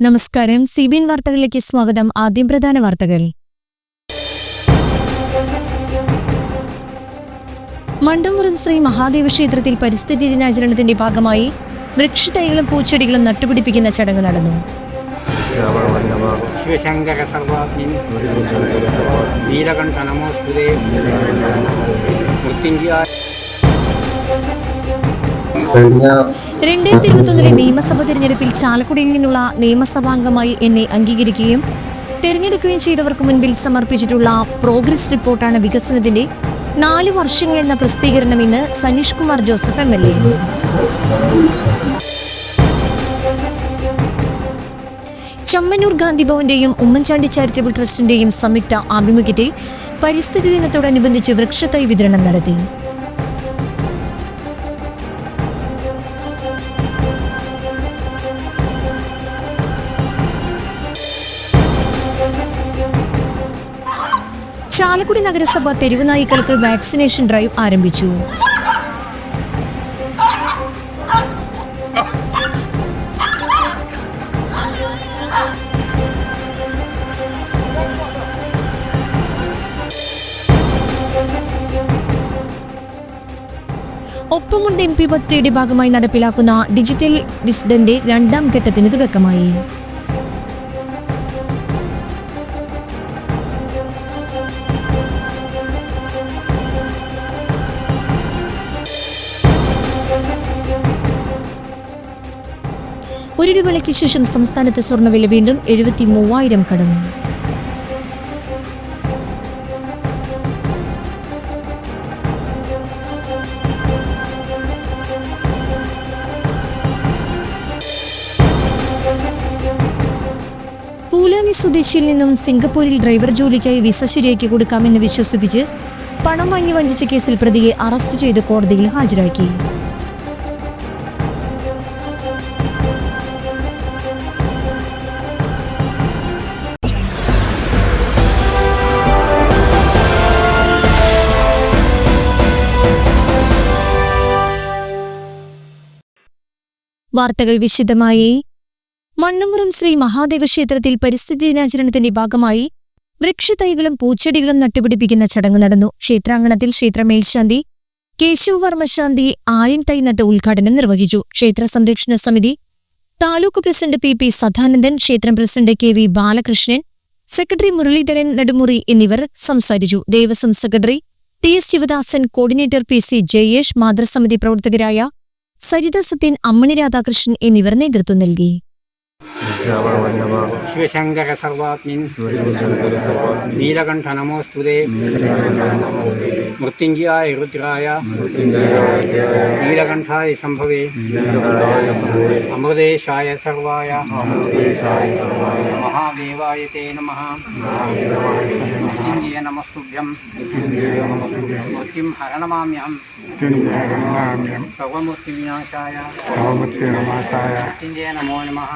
നമസ്കാരം. CBN വാർത്തകളിലേക്ക് സ്വാഗതം. ആദ്യം പ്രധാന വാർത്തകൾ. മണ്ടമുറും ശ്രീ മഹാദേവ ക്ഷേത്രത്തിൽ പരിസ്ഥിതി ദിനാചരണത്തിന്റെ ഭാഗമായി വൃക്ഷത്തൈകളും പൂച്ചെടികളും നട്ടുപിടിപ്പിക്കുന്ന ചടങ്ങ് നടന്നു. ശിവശങ്കര സർവാത്മൻ നീലകണ്ഠ നമോസ്തുതേ. 2021 നിയമസഭാ തെരഞ്ഞെടുപ്പിൽ ചാലക്കുടിയിൽ നിന്നുള്ള നിയമസഭാംഗമായി എന്നെ അംഗീകരിക്കുകയും തെരഞ്ഞെടുക്കുകയും ചെയ്തവർക്ക് മുൻപിൽ സമർപ്പിച്ചിട്ടുള്ള പ്രോഗ്രസ് റിപ്പോർട്ടാണ് വികസനത്തിന്റെ 4 വർഷങ്ങൾ എന്ന പ്രസിദ്ധീകരണം ഇന്ന് സനീഷ് കുമാർ ജോസഫ് MLA. ചമ്മന്നൂർ ഗാന്ധി ഭവന്റെയും ഉമ്മൻചാണ്ടി ചാരിറ്റബിൾ ട്രസ്റ്റിന്റെയും സംയുക്ത ആഭിമുഖ്യത്തിൽ പരിസ്ഥിതി ദിനത്തോടനുബന്ധിച്ച് വൃക്ഷത്തൈ വിതരണം നടത്തി. ചാലക്കുടി നഗരസഭ തെരുവുനായ്ക്കൾക്ക് വാക്സിനേഷൻ ഡ്രൈവ് ആരംഭിച്ചു. ഒപ്പമുണ്ട് MP പദ്ധതിയുടെ ഭാഗമായി നടപ്പിലാക്കുന്ന ഡിജിറ്റൽ വിസ്ഡന്റെ 2ാം ഘട്ടത്തിന് തുടക്കമായി. ഒരിടവേളയ്ക്ക് ശേഷം സംസ്ഥാനത്ത് സ്വർണ്ണവില വീണ്ടും 73,000 കടന്നു. പൂലാനി സ്വദേശിയിൽ നിന്നും സിംഗപ്പൂരിൽ ഡ്രൈവർ ജോലിക്കായി വിസ ശരിയാക്കി കൊടുക്കാമെന്ന് വിശ്വസിപ്പിച്ച് പണം വാങ്ങി വഞ്ചിച്ച കേസിൽ പ്രതിയെ അറസ്റ്റ് ചെയ്ത് കോടതിയിൽ ഹാജരാക്കി. വാർത്തകൾ വിശദമായി. മണ്ണുമുറും ശ്രീ മഹാദേവ ക്ഷേത്രത്തിൽ പരിസ്ഥിതി ദിനാചരണത്തിന്റെ ഭാഗമായി വൃക്ഷത്തൈകളും പൂച്ചെടികളും നട്ടുപിടിപ്പിക്കുന്ന ചടങ്ങ് നടന്നു. ക്ഷേത്രാങ്കണത്തിൽ ക്ഷേത്ര മേൽശാന്തി കേശവവർമ്മ ശാന്തി ആയിൻ തൈ നട്ട് ഉദ്ഘാടനം നിർവഹിച്ചു. ക്ഷേത്ര സംരക്ഷണ സമിതി താലൂക്ക് പ്രസിഡന്റ് PP സദാനന്ദൻ, ക്ഷേത്രം president KV Balakrishnan, secretary Muraleedharan Nedumuri എന്നിവർ സംസാരിച്ചു. Devaswom secretary TS Sivadasan, coordinator PC Jayesh, മാതൃസമിതി പ്രവർത്തകരായ സരിത സത്യൻ, അമ്മണി രാധാകൃഷ്ണൻ എന്നിവർ നേതൃത്വം നൽകി. ശിവശങ്കര സർവാത്മൻ നീലകണ്ഠ നമോസ്തുതേ. മൃത്യുഞ്ജയായ രുദ്രായ നീലകണ്ഠായ സംഭവേ. അമൃതേശായ സർവായ മഹാദേവായ തേ നമഃ. മൃത്യുഞ്ജയ നമസ്തുഭ്യം. മൃത്യും ഹരണമാമ്യഹം. സർവമൃത്യുവിനാശായ മൃത്യുഞ്ജയ നമോ നമഃ.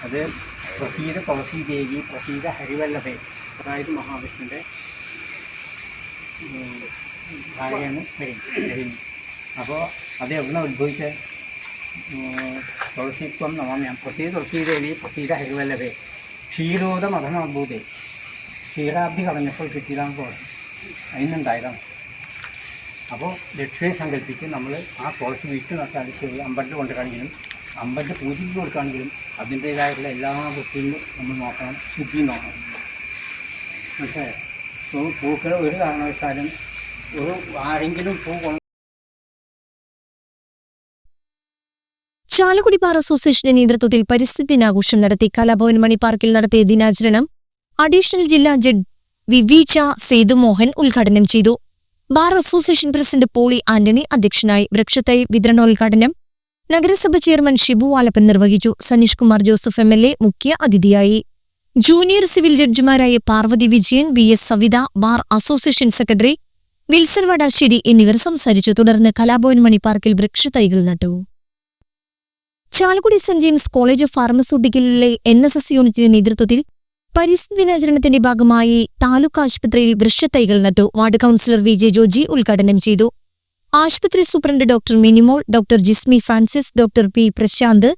അത് പ്രസീത തുളസി ദേവി പ്രസീത ഹരിവല്ലഭേ, അതായത് മഹാവിഷ്ണുവിൻ്റെ ഭാര്യയാണ് ഹരിണി. അപ്പോൾ അത് എവിടെ ഉത്ഭവിച്ച തുളസിത്വം നമാമ്യം. പ്രസീത തുളസി ദേവി പ്രസീത ഹരിവല്ലഭേ ക്ഷീരോദ മഥനഭൂതേ. ക്ഷീരാബ്ദി കളഞ്ഞപ്പോൾ കിട്ടിയതാണ് തുളസി, അതിനുണ്ടായതാണ്. അപ്പോൾ ലക്ഷ്മിയെ സങ്കല്പിച്ച് നമ്മൾ ആ തുളസി വീട്ടിൽ നട്ടാൽ അമ്പലത്തിൽ കൊണ്ടുവരാണെങ്കിലും അമ്പലത്തിൽ പൂജയ്ക്ക് കൊടുക്കുകയാണെങ്കിലും അതിൻ്റേതായിട്ടുള്ള എല്ലാ വൃത്തിയും നമ്മൾ നോക്കണം, ശുദ്ധിയും നോക്കണം. മനസ്സിലായോ? പൂക്കൾ ഒരു കാരണവശാലും ആരെങ്കിലും പൂ ചാലക്കുടി ബാർ അസോസിയേഷന്റെ നേതൃത്വത്തിൽ പരിസ്ഥിതി ദിനാഘോഷം നടത്തി. കലാഭവൻ മണി പാർക്കിൽ നടത്തിയ ദിനാചരണം അഡീഷണൽ ജില്ലാ ജഡ്ജ് വിവീച സേതുമോഹൻ ഉദ്ഘാടനം ചെയ്തു. Bar association president Poly Antony അധ്യക്ഷനായി. വൃക്ഷത്തൈ വിതരണോദ്ഘാടനം നഗരസഭ ചെയർമാൻ ഷിബു വാലപ്പൻ നിർവഹിച്ചു. സനീഷ് കുമാർ ജോസഫ് MLA മുഖ്യ അതിഥിയായി. ജൂനിയർ സിവിൽ ജഡ്ജിമാരായ Parvathy Vijayan, VS Savitha, bar association secretary Wilson Vadassery എന്നിവർ സംസാരിച്ചു. തുടർന്ന് കലാഭവൻ മണി പാർക്കിൽ വൃക്ഷത്തൈകൾ നട്ടു. Chalakudy Saint James College of ഫാർമസ്യൂട്ടിക്കലിലെ NSS യൂണിറ്റിന്റെ നേതൃത്വത്തിൽ പരിസ്ഥിതി ദിനാചരണത്തിന്റെ ഭാഗമായി താലൂക്ക് ആശുപത്രിയിൽ വൃക്ഷത്തൈകൾ നട്ടു. വാർഡ് കൌൺസിലർ VJ ജോജി ഉദ്ഘാടനം ചെയ്തു. ആശുപത്രി superintendent doctor Minimol, doctor Jismi Francis, doctor P Prashanth,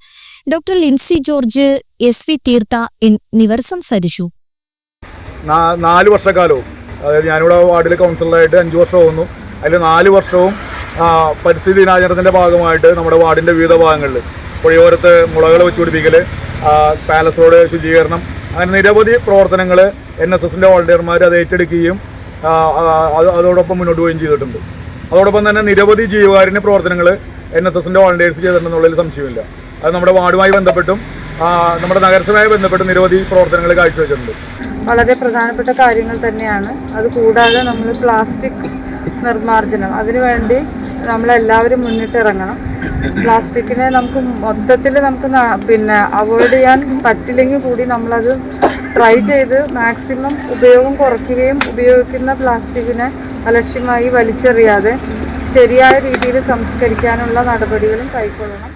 doctor Lincy George, SV Theertha എന്നിവർ സംസാരിച്ചു. 4 വർഷക്കാലവും, അതായത് ഞാനിവിടെ വാർഡിലെ കൗൺസിലറായിട്ട് 5 വർഷമാകുന്നു. അതിൽ 4 വർഷവും പരിസ്ഥിതി ദിനാചരണത്തിൻ്റെ ഭാഗമായിട്ട് നമ്മുടെ വാർഡിൻ്റെ വിവിധ ഭാഗങ്ങളിൽ പുഴയോരത്ത് മുളകൾ വെച്ചുപിടിപ്പിക്കൽ, പാലസ് റോഡ് ശുചീകരണം, അങ്ങനെ നിരവധി പ്രവർത്തനങ്ങൾ NSSൻ്റെ വോളണ്ടിയർമാർ അത് ഏറ്റെടുക്കുകയും അതോടൊപ്പം മുന്നോട്ട് പോവുകയും ചെയ്തിട്ടുണ്ട്. അതോടൊപ്പം തന്നെ നിരവധി ജീവകാരുണ്യ പ്രവർത്തനങ്ങൾ NSSൻ്റെ വോളണ്ടിയേഴ്സ് ചെയ്തിട്ടുണ്ടെന്നുള്ളതിൽ സംശയമില്ല. അത് നമ്മുടെ വാർഡുമായി ബന്ധപ്പെട്ടും നമ്മുടെ നഗരസഭയുമായി ബന്ധപ്പെട്ടും നിരവധി പ്രവർത്തനങ്ങൾ കാഴ്ചവെച്ചിട്ടുണ്ട്. വളരെ പ്രധാനപ്പെട്ട കാര്യങ്ങൾ തന്നെയാണ്. അതുകൂടാതെ നമ്മൾ പ്ലാസ്റ്റിക് നിർമ്മാർജ്ജനം, അതിനുവേണ്ടി നമ്മളെല്ലാവരും മുന്നിട്ടിറങ്ങണം. പ്ലാസ്റ്റിക്കിനെ നമുക്ക് മൊത്തത്തിൽ അവോയ്ഡ് ചെയ്യാൻ പറ്റില്ലെങ്കിൽ കൂടി നമ്മളത് ട്രൈ ചെയ്ത് മാക്സിമം ഉപയോഗം കുറയ്ക്കുകയും ഉപയോഗിക്കുന്ന പ്ലാസ്റ്റിക്കിനെ അലക്ഷ്യമായി വലിച്ചെറിയാതെ ശരിയായ രീതിയിൽ സംസ്കരിക്കാനുള്ള നടപടികളും കൈക്കൊള്ളണം.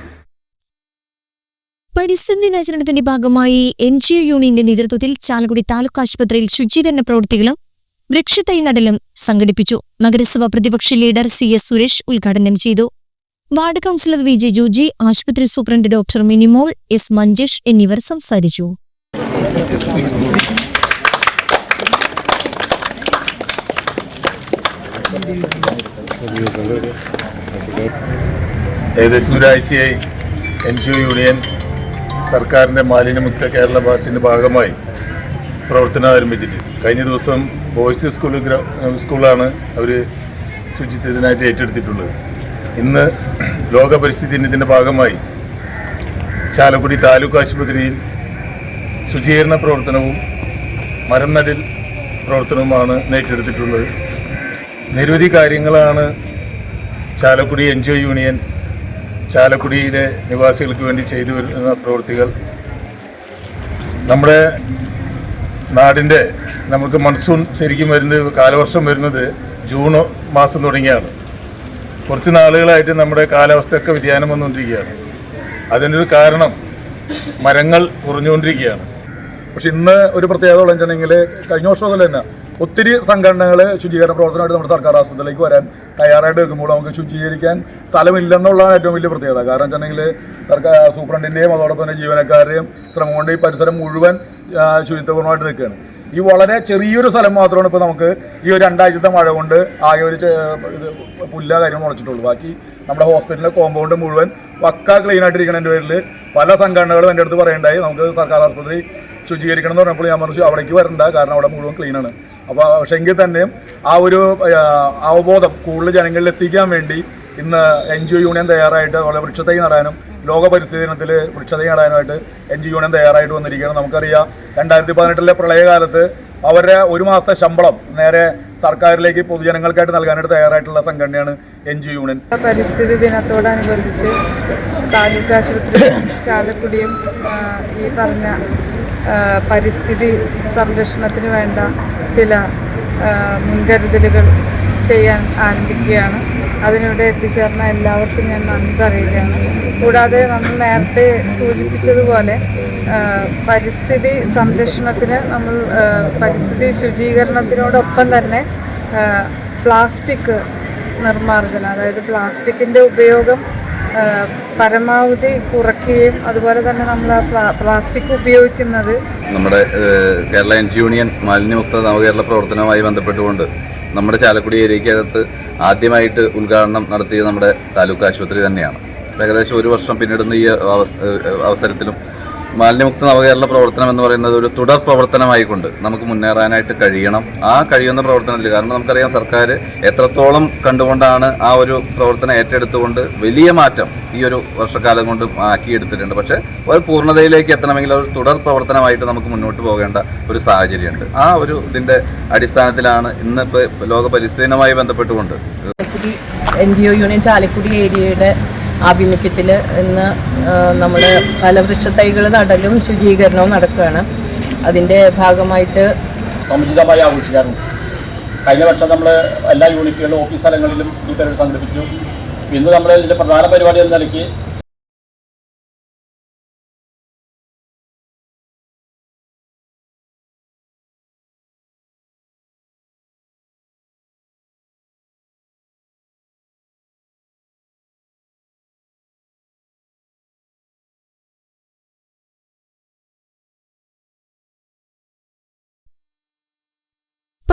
പരിസ്ഥിതി ദിനാചരണത്തിന്റെ ഭാഗമായി NGO യൂണിയന്റെ നേതൃത്വത്തിൽ ചാലക്കുടി താലൂക്ക് ആശുപത്രിയിൽ ശുചീകരണ പ്രവൃത്തികളും വൃക്ഷത്തൈ നടലും സംഘടിപ്പിച്ചു. നഗരസഭ പ്രതിപക്ഷ ലീഡർ CS സുരേഷ് ഉദ്ഘാടനം ചെയ്തു. വാർഡ് കൗൺസിലർ VJ ജോജി, ആശുപത്രി superintendent doctor Minimol, S Manjesh എന്നിവർ സംസാരിച്ചു. ഏകദേശം ഒരാഴ്ചയായി NGO യൂണിയൻ സർക്കാരിൻ്റെ മാലിന്യമുക്ത കേരള ഭാഗത്തിൻ്റെ ഭാഗമായി പ്രവർത്തനം ആരംഭിച്ചിട്ട് കഴിഞ്ഞ ദിവസം ബോയ്സ് സ്കൂളാണ് അവർ ശുചിത്വത്തിനായിട്ട് ഏറ്റെടുത്തിട്ടുള്ളത്. ഇന്ന് ലോക പരിസ്ഥിതി ദിനത്തിൻ്റെ ഭാഗമായി ചാലക്കുടി താലൂക്ക് ആശുപത്രിയിൽ ശുചീകരണ പ്രവർത്തനവും മരം നടൽ പ്രവർത്തനവുമാണ് ഏറ്റെടുത്തിട്ടുള്ളത്. നിരവധി കാര്യങ്ങളാണ് ചാലക്കുടി NGO യൂണിയൻ ചാലക്കുടിയിലെ നിവാസികൾക്ക് വേണ്ടി ചെയ്തു വരുന്ന പ്രവൃത്തികൾ. നമ്മുടെ നാടിൻ്റെ നമുക്ക് മൺസൂൺ ശരിക്കും വരുന്നത്, കാലവർഷം വരുന്നത് ജൂൺ മാസം തുടങ്ങിയാണ്. കുറച്ച് നാളുകളായിട്ട് നമ്മുടെ കാലാവസ്ഥയൊക്കെ വ്യതിയാനം വന്നുകൊണ്ടിരിക്കുകയാണ്. അതിനൊരു കാരണം മരങ്ങൾ കുറഞ്ഞുകൊണ്ടിരിക്കുകയാണ്. പക്ഷെ ഇന്ന് ഒരു പ്രത്യേകത ഉള്ളതെന്നുണ്ടെങ്കിൽ കഴിഞ്ഞ വർഷം മുതൽ തന്നെ ഒത്തിരി സംഘടനകൾ ശുചീകരണ പ്രവർത്തനമായിട്ട് നമ്മുടെ സർക്കാർ ആശുപത്രിയിലേക്ക് വരാൻ തയ്യാറായിട്ട് നിൽക്കുമ്പോൾ നമുക്ക് ശുചീകരിക്കാൻ സ്ഥലമില്ലെന്നുള്ളതാണ് ഏറ്റവും വലിയ പ്രത്യേകത. കാരണം വെച്ചിട്ടുണ്ടെങ്കിൽ സർക്കാർ സൂപ്രണ്ടിൻ്റെയും അതോടൊപ്പം തന്നെ ജീവനക്കാരുടെയും ശ്രമം കൊണ്ട് ഈ പരിസരം മുഴുവൻ ശുചിത്വപൂർണ്ണമായിട്ട് നിൽക്കുകയാണ്. ഈ വളരെ ചെറിയൊരു സ്ഥലം മാത്രമാണ് ഇപ്പോൾ നമുക്ക് ഈ ഒരു 2 ആഴ്ചത്തെ മഴ കൊണ്ട് ആകെ ഒരു പുല്ല കാര്യം മുളച്ചിട്ടുള്ളൂ. ബാക്കി നമ്മുടെ ഹോസ്പിറ്റലിലെ കോമ്പൗണ്ട് മുഴുവൻ പക്ക ക്ലീൻ ആയിട്ടിരിക്കുന്നതിൻ്റെ പേരിൽ പല സംഘടനകളും എൻ്റെ അടുത്ത് പറയേണ്ടായി നമുക്ക് സർക്കാർ ആശുപത്രി ശുചീകരിക്കണം എന്ന് പറഞ്ഞപ്പോൾ ഞാൻ പറഞ്ഞു അവിടേക്ക് വരണ്ട, കാരണം അവിടെ മുഴുവൻ ക്ലീനാണ്. അപ്പോൾ പക്ഷേ എങ്കിൽ തന്നെയും ആ ഒരു അവബോധം കൂടുതൽ ജനങ്ങളിൽ എത്തിക്കാൻ വേണ്ടി ഇന്ന് NGO യൂണിയൻ തയ്യാറായിട്ട് അതുപോലെ വൃക്ഷത്തൈ നടാനും ലോക പരിസ്ഥിതി ദിനത്തിൽ വൃക്ഷത്തൈ നടാനുമായിട്ട് NGO യൂണിയൻ തയ്യാറായിട്ട് വന്നിരിക്കുകയാണ്. നമുക്കറിയാം 2018 പ്രളയകാലത്ത് അവരുടെ 1 മാസത്തെ ശമ്പളം നേരെ സർക്കാരിലേക്ക് പൊതുജനങ്ങൾക്കായിട്ട് നൽകാനായിട്ട് തയ്യാറായിട്ടുള്ള സംഘടനയാണ് NGO യൂണിയൻ. പരിസ്ഥിതി ദിനത്തോടനുബന്ധിച്ച് താലൂക്ക് ആശുപത്രി ചാലക്കുടിയും ഈ പറഞ്ഞ പരിസ്ഥിതി സംരക്ഷണത്തിന് വേണ്ട ചില മുൻകരുതലുകൾ ചെയ്യാൻ ആരംഭിക്കുകയാണ്. അതിനിവിടെ എത്തിച്ചേർന്ന എല്ലാവർക്കും ഞാൻ നന്ദി പറയുകയാണ്. കൂടാതെ നമ്മൾ നേരത്തെ സൂചിപ്പിച്ചതുപോലെ പരിസ്ഥിതി സംരക്ഷണത്തിന് നമ്മൾ പരിസ്ഥിതി ശുചീകരണത്തിനോടൊപ്പം തന്നെ പ്ലാസ്റ്റിക് നിർമ്മാർജ്ജനം, അതായത് പ്ലാസ്റ്റിക്കിൻ്റെ ഉപയോഗം പരമാവധി കുറയ്ക്കുകയും അതുപോലെ തന്നെ നമ്മൾ പ്ലാസ്റ്റിക് ഉപയോഗിക്കുന്നത് നമ്മുടെ കേരള NGO യൂണിയൻ മാലിന്യമുക്ത നവകേരള പ്രവർത്തനവുമായി ബന്ധപ്പെട്ടുകൊണ്ട് നമ്മുടെ ചാലക്കുടി ഏരിയക്കകത്ത് ആദ്യമായിട്ട് ഉദ്ഘാടനം നടത്തിയത് നമ്മുടെ താലൂക്ക് ആശുപത്രി തന്നെയാണ്. ഏകദേശം 1 വർഷം പിന്നിടുന്ന ഈ അവസരത്തിലും മാലിന്യമുക്ത നവകേരള പ്രവർത്തനം എന്ന് പറയുന്നത് ഒരു തുടർ പ്രവർത്തനമായിക്കൊണ്ട് നമുക്ക് മുന്നേറാനായിട്ട് കഴിയണം. ആ കഴിയുന്ന പ്രവർത്തനത്തിൽ, കാരണം നമുക്കറിയാം സർക്കാർ എത്രത്തോളം കണ്ടുകൊണ്ടാണ് ആ ഒരു പ്രവർത്തനം ഏറ്റെടുത്തുകൊണ്ട് വലിയ മാറ്റം ഈ ഒരു വർഷക്കാലം കൊണ്ട് ആക്കിയെടുത്തിട്ടുണ്ട്. പക്ഷേ ഒരു പൂർണ്ണതയിലേക്ക് എത്തണമെങ്കിൽ ഒരു തുടർ പ്രവർത്തനമായിട്ട് നമുക്ക് മുന്നോട്ട് പോകേണ്ട ഒരു സാഹചര്യമുണ്ട്. ആ ഒരു ഇതിൻ്റെ അടിസ്ഥാനത്തിലാണ് ഇന്നിപ്പോൾ ലോക പരിസ്ഥിതി ദിനവുമായി ബന്ധപ്പെട്ടുകൊണ്ട് NGO യൂണിയൻ ചാലക്കുടി ഏരിയയുടെ ആഭിമുഖ്യത്തിൽ ഇന്ന് നമ്മൾ പല വൃക്ഷത്തൈകൾ നടലും ശുചീകരണവും നടക്കുകയാണ്. അതിൻ്റെ ഭാഗമായിട്ട് സമുചിതമായി ആഘോഷിക്കാറുണ്ട്. കഴിഞ്ഞ വർഷം നമ്മൾ എല്ലാ യൂണിറ്റുകളിലും ഓഫീസ് സ്ഥലങ്ങളിലും ഈ പരിപാടി സംഘടിപ്പിച്ചു. ഇന്ന് നമ്മൾ ഇതിൻ്റെ പ്രധാന പരിപാടി എന്ന നിലയ്ക്ക്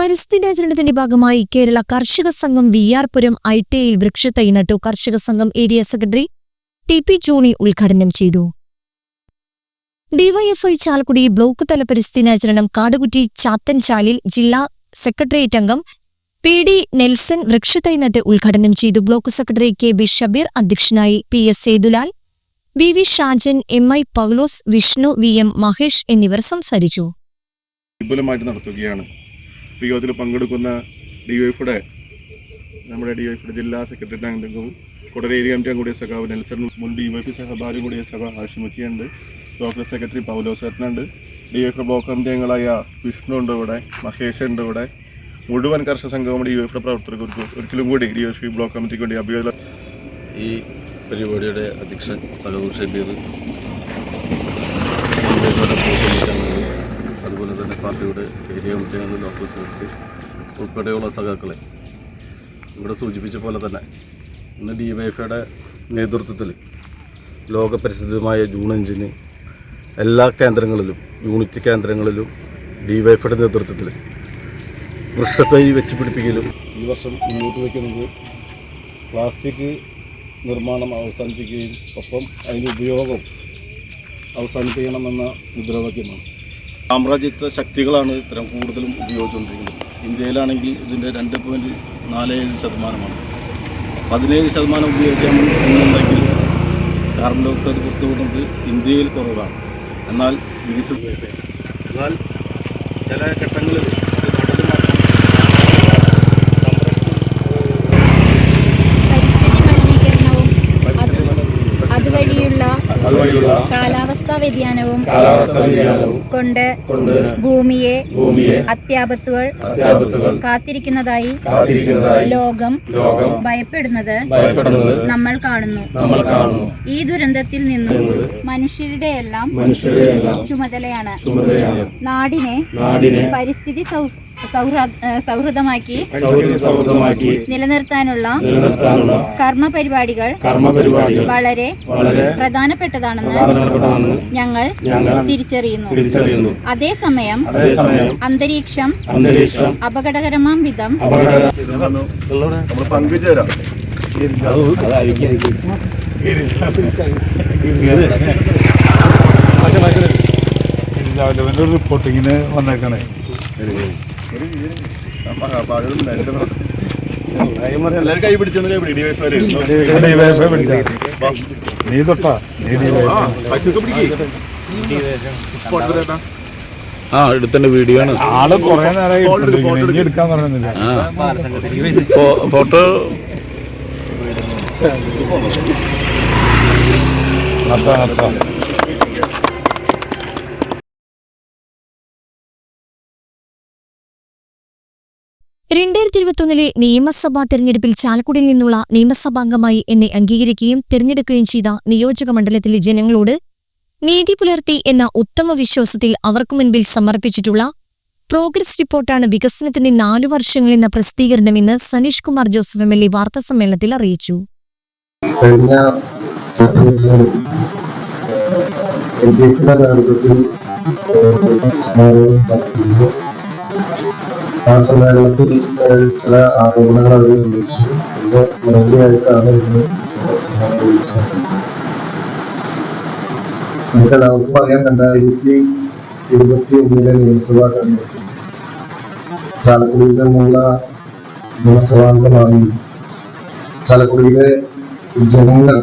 പരിസ്ഥിതി ദിനാചരണത്തിന്റെ ഭാഗമായി കേരള കർഷക സംഘം വിആർപുരം ഐടിഐയിൽ വൃക്ഷത്തൈ നട്ടു. കർഷക സംഘം ഏരിയ സെക്രട്ടറി TP ജോണി ഉദ്ഘാടനം ചെയ്തു. ഡിവൈഎഫ്ഐ ചാലക്കുടി ബ്ലോക്ക് തല പരിസ്ഥിതി ദിനാചരണം കാടുകുറ്റി ചാത്തൻചാലിൽ ജില്ലാ സെക്രട്ടേറിയറ്റ് അംഗം PD നെൽസൺ വൃക്ഷത്തൈ നട്ട് ഉദ്ഘാടനം ചെയ്തു. ബ്ലോക്ക് സെക്രട്ടറി KB ഷബീർ അധ്യക്ഷനായി. PS സേതുലാൽ, VV ഷാജൻ, MI പൗലോസ്, വിഷ്ണു, VM മഹേഷ് എന്നിവർ സംസാരിച്ചു. വിപുലമായിട്ട് നടത്തുകയാണ്. യോഗത്തിൽ പങ്കെടുക്കുന്ന ഡിവൈഎഫ്ഐയുടെ നമ്മുടെ ജില്ലാ സെക്രട്ടറി അംഗവും കൊടകര ഏരിയ കമ്മിറ്റി കൂടിയ സഖാവ് നെൽസൺ, മുൻ ഡിവൈഎഫ്ഐ സഹഭാരിയും കൂടിയ സഖാവ് ഹാഷിമൊക്കെയുണ്ട്. ലോക്കൽ സെക്രട്ടറി പൗലോസ് ഏട്ടനുണ്ട്. ഡിവൈഎഫ്ഐ ബ്ലോക്ക് കമ്മിറ്റി അംഗങ്ങളായ വിഷ്ണു ഉണ്ട് ഇവിടെ, മഹേഷ് ഉണ്ട് ഇവിടെ. മുഴുവൻ കർഷക സംഘവും ഡിവൈഎഫ്ഐ പ്രവർത്തകർക്ക് ഒരിക്കലും കൂടി ഡിവൈഎഫ്ഐ ബ്ലോക്ക് കമ്മിറ്റിക്ക് വേണ്ടി അഭിവാദ്യം. ഈ പരിപാടിയുടെ അധ്യക്ഷൻ സഖാവ് ഷബീർ, അതുപോലെ തന്നെ പാർട്ടിയുടെ ഏരിയ കമ്മിറ്റി അംഗങ്ങൾ, ലോക്കൽ സെക്രട്ടറി ഉൾപ്പെടെയുള്ള സഖാക്കളെ ഇവിടെ സൂചിപ്പിച്ച പോലെ തന്നെ ഇന്ന് ഡിവൈഎഫ്ഐയുടെ നേതൃത്വത്തിൽ ലോക പരിസ്ഥിതിയുമായ ജൂൺ 5-ന് എല്ലാ കേന്ദ്രങ്ങളിലും, യൂണിറ്റ് കേന്ദ്രങ്ങളിലും ഡിവൈഎഫ്ഐയുടെ നേതൃത്വത്തിൽ വൃക്ഷത്തൈ വെച്ച് പിടിപ്പിക്കലും ഈ വർഷം മുന്നോട്ട് വയ്ക്കുന്നത് പ്ലാസ്റ്റിക് നിർമ്മാണം അവസാനിപ്പിക്കുകയും ഒപ്പം അതിൻ്റെ ഉപയോഗം അവസാനിപ്പിക്കണമെന്ന മുദ്രാവാക്യമാണ്. സാമ്രാജ്യത്വ ശക്തികളാണ് ഇത്തരം കൂടുതലും ഉപയോഗിച്ചുകൊണ്ടിരിക്കുന്നത്. ഇന്ത്യയിലാണെങ്കിൽ ഇതിൻ്റെ 2.47%. 17% ഉപയോഗിക്കാമെന്നുണ്ടെങ്കിൽ കാർബൺ ഡയോക്സൈഡ് പുറത്തുവിടുന്നത് ഇന്ത്യയിൽ കുറവാണ്. എന്നാൽ എന്നാൽ ചില ഘട്ടങ്ങളിൽ അതുവഴിയുള്ള കാലാവസ്ഥാ വ്യതിയാനവും കൊണ്ട് ഭൂമിയെ അത്യാപത്തുകൾ കാത്തിരിക്കുന്നതായി ലോകം ഭയപ്പെടുന്നത് നമ്മൾ കാണുന്നു. ഈ ദുരന്തത്തിൽ നിന്നും മനുഷ്യരുടെയെല്ലാം ചുമതലയാണ്. നാടിനെ പരിസ്ഥിതി സൗഹൃദമാക്കി നിലനിർത്താനുള്ള കർമ്മ പരിപാടികൾ വളരെ പ്രധാനപ്പെട്ടതാണെന്ന് ഞങ്ങൾ തിരിച്ചറിയുന്നു. അതേസമയം അന്തരീക്ഷം അപകടകരമാം വിധം പങ്കുചേരാം. റിപ്പോർട്ടിങ്ങിന് വന്നേക്കണേ. എല്ലാവരും കൈ പിടിച്ചെന്ന് നീ തൊട്ടാ എടുത്തേണ്ട വീഡിയോ ആണ്. ആള് കൊറേ നേരമായി എടുക്കാൻ പറഞ്ഞില്ല. ഫോട്ടോ നടത്താം. 2021 നിയമസഭാ തെരഞ്ഞെടുപ്പിൽ ചാലക്കുടിയിൽ നിന്നുള്ള നിയമസഭാംഗമായി എന്നെ അംഗീകരിക്കുകയും തിരഞ്ഞെടുക്കുകയും ചെയ്ത നിയോജക മണ്ഡലത്തിലെ ജനങ്ങളോട് നീതി പുലർത്തി എന്ന ഉത്തമ വിശ്വാസത്തിൽ അവർക്കു മുൻപിൽ സമർപ്പിച്ചിട്ടുള്ള പ്രോഗ്രസ് റിപ്പോർട്ടാണ് വികസനത്തിന്റെ 4 വർഷങ്ങൾ എന്ന പ്രസിദ്ധീകരണമെന്ന് സനീഷ് കുമാർ ജോസഫ് MLA വാർത്താസമ്മേളനത്തിൽ അറിയിച്ചു. ആ സമ്മേളനത്തിൽ ചില ആരോപണങ്ങൾ അവർ ഉന്നയിച്ചു. ഇതിന്റെ മറുപടിയായിട്ടാണ് ഇന്ന് നമുക്ക് എല്ലാവർക്കും അറിയാം, 2021 നിയമസഭാ തെരഞ്ഞെടുപ്പിൽ ചാലക്കുടിയിൽ നിന്നുള്ള നിയമസഭാംഗമായി ചാലക്കുടിയിലെ ജനങ്ങൾ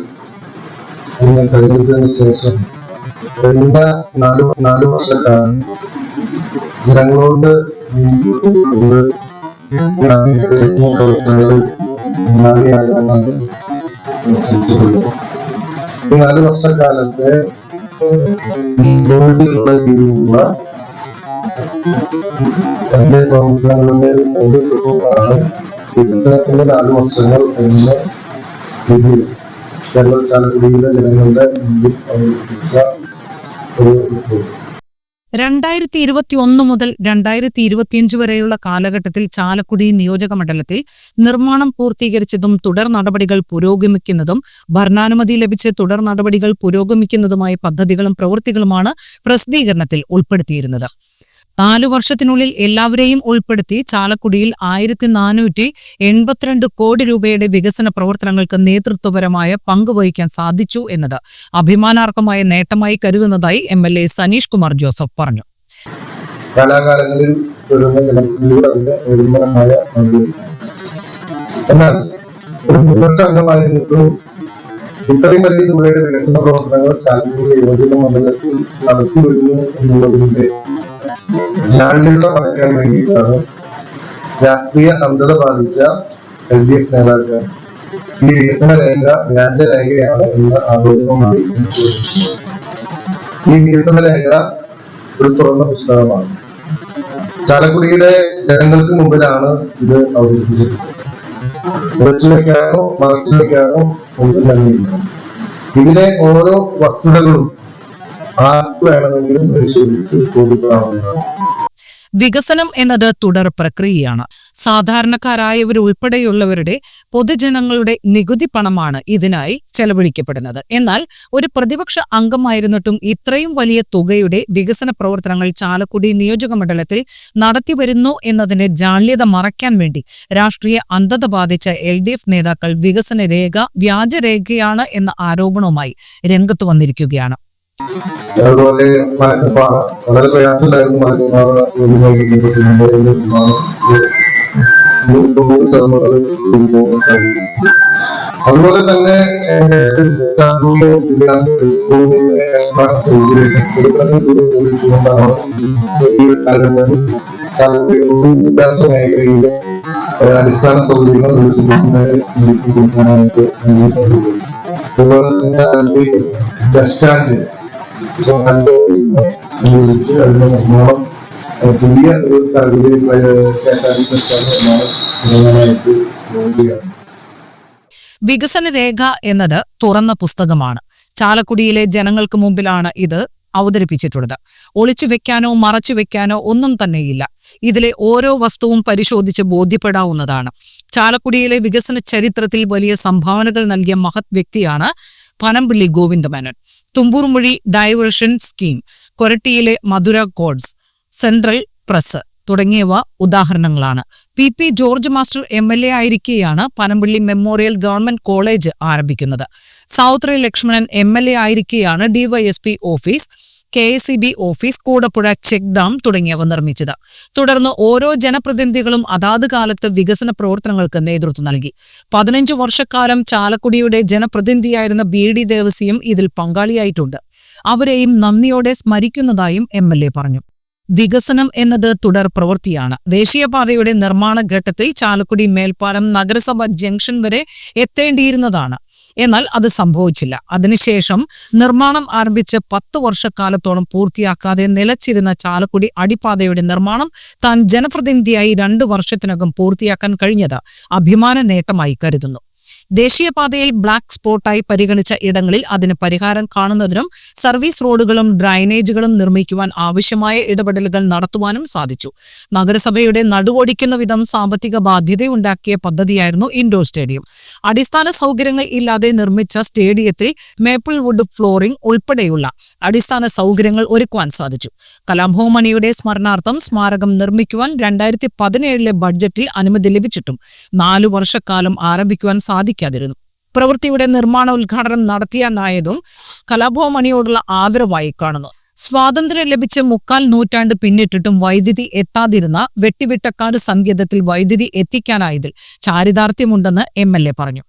എന്നെ തെരഞ്ഞെടുത്തതിന് ശേഷം കഴിഞ്ഞ 4 വർഷക്കാലം ജനങ്ങളോട് ശ്രമിച്ചിട്ടുണ്ട്. ഈ 4 വർഷക്കാലത്തെ രീതിയിലുള്ള എന്റെ പ്രവർത്തനങ്ങളുടെ വികസനത്തിന്റെ 4 വർഷങ്ങൾ എന്ന രീതിയിൽ കേരള ചാലക്കുടിയിലെ ജനങ്ങളുടെ മുന്നിൽ അവതരിപ്പിച്ച ഒരു റിപ്പോർട്ട്. 2021 മുതൽ 2025 വരെയുള്ള കാലഘട്ടത്തിൽ ചാലക്കുടി നിയോജക മണ്ഡലത്തിൽ നിർമ്മാണം പൂർത്തീകരിച്ചതും തുടർ നടപടികൾ പുരോഗമിക്കുന്നതും ഭരണാനുമതി ലഭിച്ച് തുടർ നടപടികൾ പുരോഗമിക്കുന്നതുമായ പദ്ധതികളും പ്രവൃത്തികളുമാണ് പ്രസിദ്ധീകരണത്തിൽ ഉൾപ്പെടുത്തിയിരുന്നത്. 4 വർഷത്തിനുള്ളിൽ എല്ലാവരെയും ഉൾപ്പെടുത്തി ചാലക്കുടിയിൽ 1482 കോടി രൂപയുടെ വികസന പ്രവർത്തനങ്ങൾക്ക് നേതൃത്വപരമായ പങ്കുവഹിക്കാൻ സാധിച്ചു എന്നത് അഭിമാനാർഹമായ നേട്ടമായി കരുതുന്നതായി MLA സനീഷ് കുമാർ ജോസഫ് പറഞ്ഞു. കാലാകാലങ്ങളിൽ എന്നാൽ അംഗമായിരുന്നിട്ടും ഇത്രയും വലിയ തുകയുടെ വികസന പ്രവർത്തനങ്ങൾ ചാലക്കുടി യുവജന മണ്ഡലത്തിൽ നടത്തിവരുന്നു എന്നുള്ളതിന്റെ ജാള്യത മറക്കാൻ വേണ്ടിയിട്ടാണ് രാഷ്ട്രീയ അന്ധത ബാധിച്ച LDF നേതാക്കൾ ഈ വികസന രേഖ വ്യാജരേഖയാണ് എന്ന ആരോപണവുമായി ഈ വികസന രേഖ ഒരു തുറന്ന പുസ്തകമാണ്. ചാലക്കുടിയുടെ ജനങ്ങൾക്ക് മുമ്പിലാണ് ഇത് അവതരിപ്പിച്ചത്. ഉറച്ചു വെക്കാനോ മറച്ചു വെക്കാനോ ഒന്നും തന്നെയില്ല. ഇതിലെ ഓരോ വസ്തുതകളും ആർക്ക് വേണമെങ്കിലും പരിശോധിച്ച് കൊടുക്കാവുന്നതാണ്. വികസനം എന്നത് തുടർ പ്രക്രിയയാണ്. സാധാരണക്കാരായവരുൾപ്പെടെയുള്ളവരുടെ പൊതുജനങ്ങളുടെ നികുതി പണമാണ് ഇതിനായി ചെലവഴിക്കപ്പെടുന്നത്. എന്നാൽ ഒരു പ്രതിപക്ഷ അംഗമായിരുന്നിട്ടും ഇത്രയും വലിയ തുകയുടെ വികസന പ്രവർത്തനങ്ങൾ ചാലക്കുടി നിയോജക മണ്ഡലത്തിൽ നടത്തിവരുന്നു എന്നതിന്റെ ജാള്യത മറയ്ക്കാൻ വേണ്ടി രാഷ്ട്രീയ അന്ധത ബാധിച്ച LDF നേതാക്കൾ വികസന രേഖ വ്യാജരേഖയാണ് എന്ന ആരോപണവുമായി രംഗത്ത് വന്നിരിക്കുകയാണ്. അതുപോലെ വളരെ പ്രയാസമുണ്ടായിരുന്നു അതുപോലെ തന്നെ വിദ്യാഭ്യാസ മേഖലയിലെ അടിസ്ഥാന സൗകര്യങ്ങൾ വികസിപ്പിക്കുന്നതിനായിട്ട് അതുപോലെ തന്നെ ബസ് സ്റ്റാൻഡ് അതിന്റെ നിർമ്മാണം പുതിയ ഒരു വികസന രേഖ എന്നത് തുറന്ന പുസ്തകമാണ്. ചാലക്കുടിയിലെ ജനങ്ങൾക്ക് മുമ്പിലാണ് ഇത് അവതരിപ്പിച്ചിട്ടുള്ളത്. ഒളിച്ചു വെക്കാനോ മറച്ചു വെക്കാനോ ഒന്നും തന്നെയില്ല. ഇതിലെ ഓരോ വസ്തുവും പരിശോധിച്ച് ബോധ്യപ്പെടാവുന്നതാണ്. ചാലക്കുടിയിലെ വികസന ചരിത്രത്തിൽ വലിയ സംഭാവനകൾ നൽകിയ മഹത് വ്യക്തിയാണ് പനമ്പിള്ളി ഗോവിന്ദമേനോൻ. തുമ്പൂർമൊഴി ഡൈവേർഷൻ സ്കീം, കൊരട്ടിയിലെ മധുര കോഡ്സ്, സെൻട്രൽ പ്രസ് തുടങ്ങിയവ ഉദാഹരണങ്ങളാണ്. PP ജോർജ് മാസ്റ്റർ MLA ആയിരിക്കെയാണ് പനമ്പിള്ളി മെമ്മോറിയൽ ഗവൺമെന്റ് കോളേജ് ആരംഭിക്കുന്നത്. സൗത്രി ലക്ഷ്മണൻ MLA ആയിരിക്കെയാണ് DYSP office, KSEB office, Koodappuzha check dam തുടങ്ങിയവ നിർമ്മിച്ചത്. തുടർന്ന് ഓരോ ജനപ്രതിനിധികളും അതാത് കാലത്ത് വികസന പ്രവർത്തനങ്ങൾക്ക് നേതൃത്വം നൽകി. 15 വർഷക്കാലം ചാലക്കുടിയുടെ ജനപ്രതിനിധിയായിരുന്ന BD ദേവസിയും ഇതിൽ പങ്കാളിയായിട്ടുണ്ട്. അവരെയും നന്ദിയോടെ സ്മരിക്കുന്നതായും MLA പറഞ്ഞു. വികസനം എന്നത് തുടർ പ്രവൃത്തിയാണ്. ദേശീയപാതയുടെ നിർമ്മാണ ഘട്ടത്തിൽ ചാലക്കുടി മേൽപ്പാലം നഗരസഭ ജംഗ്ഷൻ വരെ എത്തേണ്ടിയിരുന്നതാണ്. എന്നാൽ അത് സംഭവിച്ചില്ല. അതിനുശേഷം നിർമ്മാണം ആരംഭിച്ച് 10 വർഷക്കാലത്തോളം പൂർത്തിയാക്കാതെ നിലച്ചിരുന്ന ചാലക്കുടി അടിപ്പാതയുടെ നിർമ്മാണം താൻ ജനപ്രതിനിധിയായി 2 വർഷത്തിനകം പൂർത്തിയാക്കാൻ കഴിഞ്ഞത് അഭിമാന നേട്ടമായി കരുതുന്നു. ദേശീയപാതയിൽ ബ്ലാക്ക് സ്പോട്ടായി പരിഗണിച്ച ഇടങ്ങളിൽ അതിന് പരിഹാരം കാണുന്നതിനും സർവീസ് റോഡുകളും ഡ്രൈനേജുകളും നിർമ്മിക്കുവാൻ ആവശ്യമായ ഇടപെടലുകൾ നടത്തുവാനും സാധിച്ചു. നഗരസഭയുടെ നടുവൊടിക്കുന്ന വിധം സാമ്പത്തിക ബാധ്യതയുണ്ടാക്കിയ പദ്ധതിയായിരുന്നു ഇൻഡോർ സ്റ്റേഡിയം. അടിസ്ഥാന സൗകര്യങ്ങൾ ഇല്ലാതെ നിർമ്മിച്ച സ്റ്റേഡിയത്തിൽ മേപ്പിൾ വുഡ് ഫ്ലോറിംഗ് ഉൾപ്പെടെയുള്ള അടിസ്ഥാന സൗകര്യങ്ങൾ ഒരുക്കുവാൻ സാധിച്ചു. കലാഭവമണിയുടെ സ്മരണാർത്ഥം സ്മാരകം നിർമ്മിക്കുവാൻ 2017 ബഡ്ജറ്റിൽ അനുമതി ലഭിച്ചിട്ടും 4 വർഷക്കാലം ആരംഭിക്കുവാൻ സാധിക്കാതിരുന്നു. പ്രവൃത്തിയുടെ നിർമ്മാണ ഉദ്ഘാടനം നടത്തിയെന്നായതും കലാഭവമണിയോടുള്ള ആദരവായി കാണുന്നു. സ്വാതന്ത്ര്യം ലഭിച്ച് 3/4 നൂറ്റാണ്ട് പിന്നിട്ടിട്ടും വൈദ്യുതി എത്താതിരുന്ന വെട്ടിവിട്ടക്കാട് സങ്കേതത്തിൽ വൈദ്യുതി എത്തിക്കാനായതിൽ ചാരിതാർത്ഥ്യമുണ്ടെന്ന് MLA പറഞ്ഞു.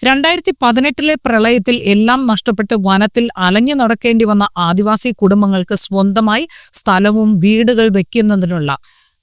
2018 പ്രളയത്തിൽ എല്ലാം നഷ്ടപ്പെട്ട് വനത്തിൽ അലഞ്ഞു നടക്കേണ്ടി വന്ന ആദിവാസി കുടുംബങ്ങൾക്ക് സ്വന്തമായി സ്ഥലവും വീടുകൾ വയ്ക്കുന്നതിനുള്ള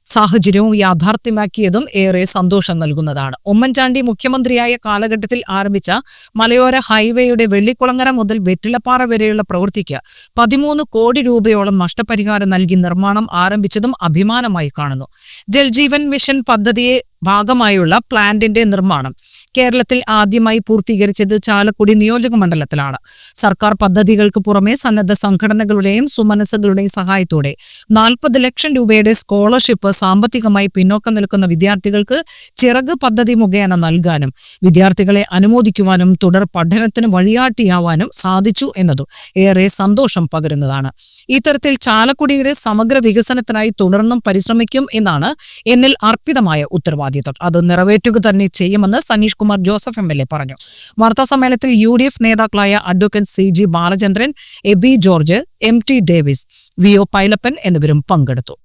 സാഹചര്യവും യാഥാർത്ഥ്യമാക്കിയതും ഏറെ സന്തോഷം നൽകുന്നതാണ്. ഉമ്മൻചാണ്ടി മുഖ്യമന്ത്രിയായ കാലഘട്ടത്തിൽ ആരംഭിച്ച മലയോര ഹൈവേയുടെ വെള്ളിക്കുളങ്ങര മുതൽ വെറ്റിലപ്പാറ വരെയുള്ള പ്രവൃത്തിക്ക് 13 കോടി രൂപയോളം നഷ്ടപരിഹാരം നൽകി നിർമ്മാണം ആരംഭിച്ചതും അഭിമാനമായി കാണുന്നു. ജൽജീവൻ മിഷൻ പദ്ധതിയെ ഭാഗമായുള്ള പ്ലാന്റിന്റെ നിർമ്മാണം കേരളത്തിൽ ആദ്യമായി പൂർത്തീകരിച്ചത് ചാലക്കുടി നിയോജക മണ്ഡലത്തിലാണ്. സർക്കാർ പദ്ധതികൾക്ക് പുറമെ സന്നദ്ധ സംഘടനകളുടെയും സുമനസ്സുകളുടെയും സഹായത്തോടെ 40 ലക്ഷം രൂപയുടെ സ്കോളർഷിപ്പ് സാമ്പത്തികമായി പിന്നോക്കം നിൽക്കുന്ന വിദ്യാർത്ഥികൾക്ക് ചിറക് പദ്ധതി മുഖേന നൽകാനും വിദ്യാർത്ഥികളെ അനുമോദിക്കുവാനും തുടർ പഠനത്തിന് വഴികാട്ടിയാവാനും സാധിച്ചു എന്നതും ഏറെ സന്തോഷം പകരുന്നതാണ്. ഇത്തരത്തിൽ ചാലക്കുടിയുടെ സമഗ്ര വികസനത്തിനായി തുടർന്നും പരിശ്രമിക്കും എന്നാണ് എന്നിൽ അർപ്പിതമായ ഉത്തരവാദിത്തം. അത് നിറവേറ്റുക തന്നെ ചെയ്യുമെന്ന് സനീഷ് കുമാർ ജോസഫ് MLA പറഞ്ഞു. വാർത്താസമ്മേളനത്തിൽ UDF നേതാക്കളായ advocate CG Balachandran, Aby George, MT Davis, VO Pailappan എന്നിവരും പങ്കെടുത്തു.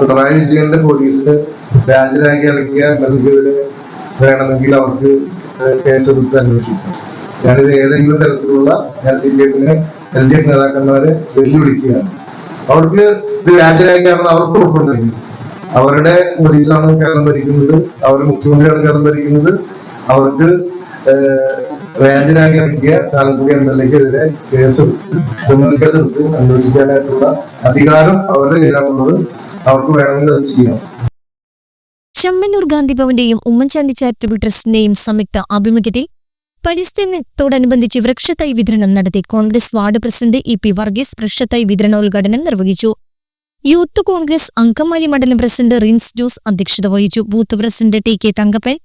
പിണറായി വിജയന്റെ പോലീസ് രാജ്യരാക്കി ഇറക്കിയ വേണമെങ്കിൽ അവർക്ക് കേസെടുത്ത് അന്വേഷിക്കും. ഞാനിത് ഏതെങ്കിലും തരത്തിലുള്ള CPF-നെ LDF നേതാക്കന്മാരെ വെല്ലുവിളിക്കുകയാണ്. അവർക്ക് ഇത് രാജ്യരാക്കിയാണെന്ന് അവർക്ക് ഉറപ്പുണ്ടെങ്കിൽ അവരുടെ പോലീസാണ് കേരളം ഭരിക്കുന്നത്, അവരുടെ മുഖ്യമന്ത്രിയാണ് കേരളം ഭരിക്കുന്നത്, അവർക്ക് രാജ്യരാക്കി ഇറക്കിയ ചാലക്കുടി MLA-ക്കെതിരെ ക്രിമിനൽ കേസെടുത്ത് അന്വേഷിക്കാനായിട്ടുള്ള അധികാരം അവരുടെ കയ്യിലാണുള്ളത്. അവർക്ക് വേണമെങ്കിൽ അത് ചെയ്യാം. ചെമ്മന്നൂർ ഗാന്ധി ഭവന്റെയും ഉമ്മൻചാണ്ടി ചാരിറ്റബിൾ ട്രസ്റ്റിന്റെയും സംയുക്ത ആഭിമുഖ്യത്തിൽ പരിസ്ഥിതിയോടനുബന്ധിച്ച് വൃക്ഷത്തൈ വിതരണം നടത്തി. Congress ward president EP Varghese വൃക്ഷത്തൈ വിതരണോദ്ഘാടനം നിർവഹിച്ചു. യൂത്ത് കോൺഗ്രസ് അങ്കമാലി മണ്ഡലം പ്രസിഡന്റ് റിൻസ് ജോസ് അധ്യക്ഷത വഹിച്ചു. ബൂത്ത് പ്രസിഡന്റ് TK തങ്കപ്പൻ,